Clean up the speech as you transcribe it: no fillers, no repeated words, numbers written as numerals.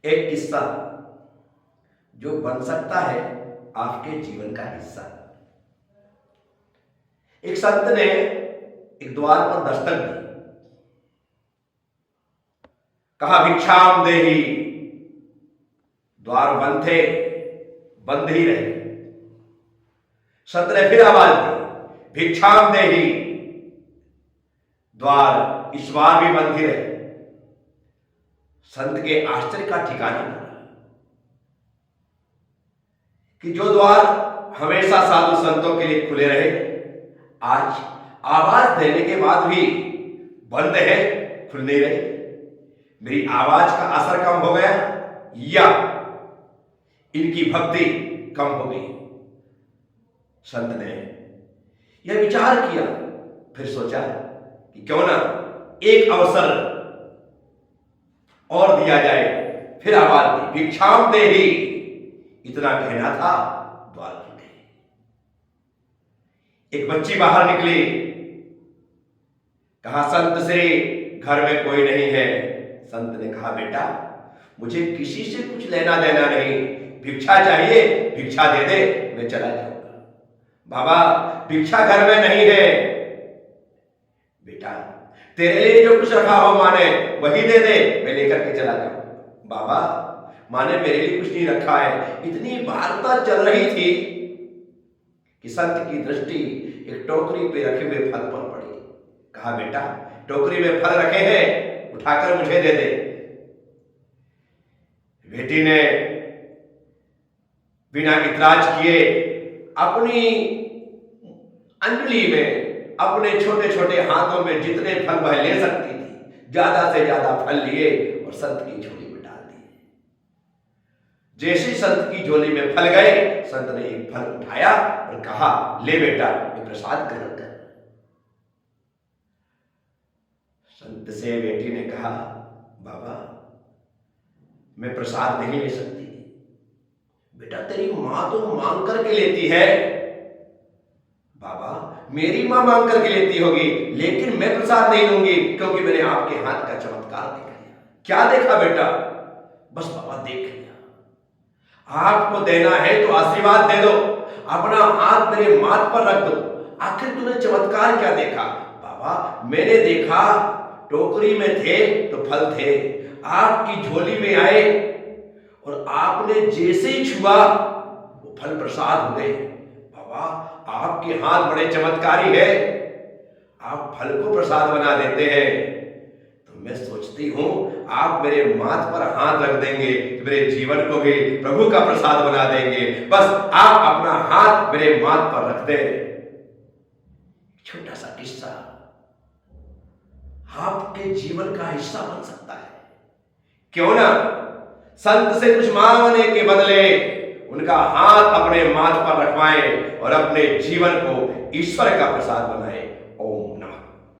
एक किस्सा जो बन सकता है आपके जीवन का हिस्सा। एक संत ने एक द्वार पर दस्तक दी, कहा भिक्षाम देहि। द्वार बंद थे, बंद ही रहे। संत ने फिर आवाज दी, भिक्षाम देहि। द्वार इस बार भी बंद ही रहे। संत के आश्चर्य का ठिकाना नहीं कि जो द्वार हमेशा साधु संतों के लिए खुले रहे, आज आवाज देने के बाद भी बंद है, खुल नहीं रहे। मेरी आवाज का असर कम हो गया या इनकी भक्ति कम हो गई? संत ने यह विचार किया, फिर सोचा कि क्यों ना एक अवसर और दिया जाए। फिर आवाज दी, भिक्षाम देहि। इतना कहना था, द्वार खुल गए। एक बच्ची बाहर निकली, कहा संत से घर में कोई नहीं है। संत ने कहा बेटा, मुझे किसी से कुछ लेना देना नहीं, भिक्षा चाहिए भिक्षा दे दे, मैं चला जाऊंगा। बाबा भिक्षा घर में नहीं है। बेटा तेरे लिए जो कुछ रखा हो माँ ने वही दे दे, मैं लेकर के चला जाऊं। बाबा माँ ने मेरे लिए कुछ नहीं रखा है। इतनी वार्ता चल रही थी कि संत की दृष्टि एक टोकरी पे रखे हुए फल पर पड़ी। कहा बेटा टोकरी में फल रखे हैं, उठाकर मुझे दे दे। बेटी ने बिना इतराज किए अपनी अंजलि में, अपने छोटे छोटे हाथों में जितने फल वह ले सकती थी, ज्यादा से ज्यादा फल लिए और संत की झोली में डाल दिए। जैसे संत की झोली में फल गए, संत ने एक फल उठाया और कहा ले बेटा, ये प्रसाद ग्रहण कर। संत से बेटी ने कहा बाबा मैं प्रसाद नहीं ले सकती। बेटा तेरी मां तो मांग करके लेती है। बाबा मेरी मां मांग करके लेती होगी, लेकिन मैं प्रसाद नहीं लूंगी क्योंकि मैंने आपके हाथ का चमत्कार देख लिया। क्या देखा बेटा? बस बाबा देख लिया। आपको देना है तो आशीर्वाद दे दो, अपना हाथ मेरे माथ पर रख दो। आखिर तूने चमत्कार क्या देखा? बाबा मैंने देखा टोकरी में थे तो फल थे, आपकी झोली में आए और आपने जैसे ही छुआ वो फल प्रसाद हो गए। बाबा आपके हाथ बड़े चमत्कारी है, आप फल को प्रसाद बना देते हैं। तो मैं सोचती हूं आप मेरे माथ पर हाथ रख देंगे तो मेरे जीवन को भी प्रभु का प्रसाद बना देंगे। बस आप अपना हाथ मेरे माथ पर रख दें। छोटा सा किस्सा आपके जीवन का हिस्सा बन सकता है। क्यों ना संत से कुछ मांगने के बदले उनका हाथ अपने माथ पर रखवाएं और अपने जीवन को ईश्वर का प्रसाद बनाएं।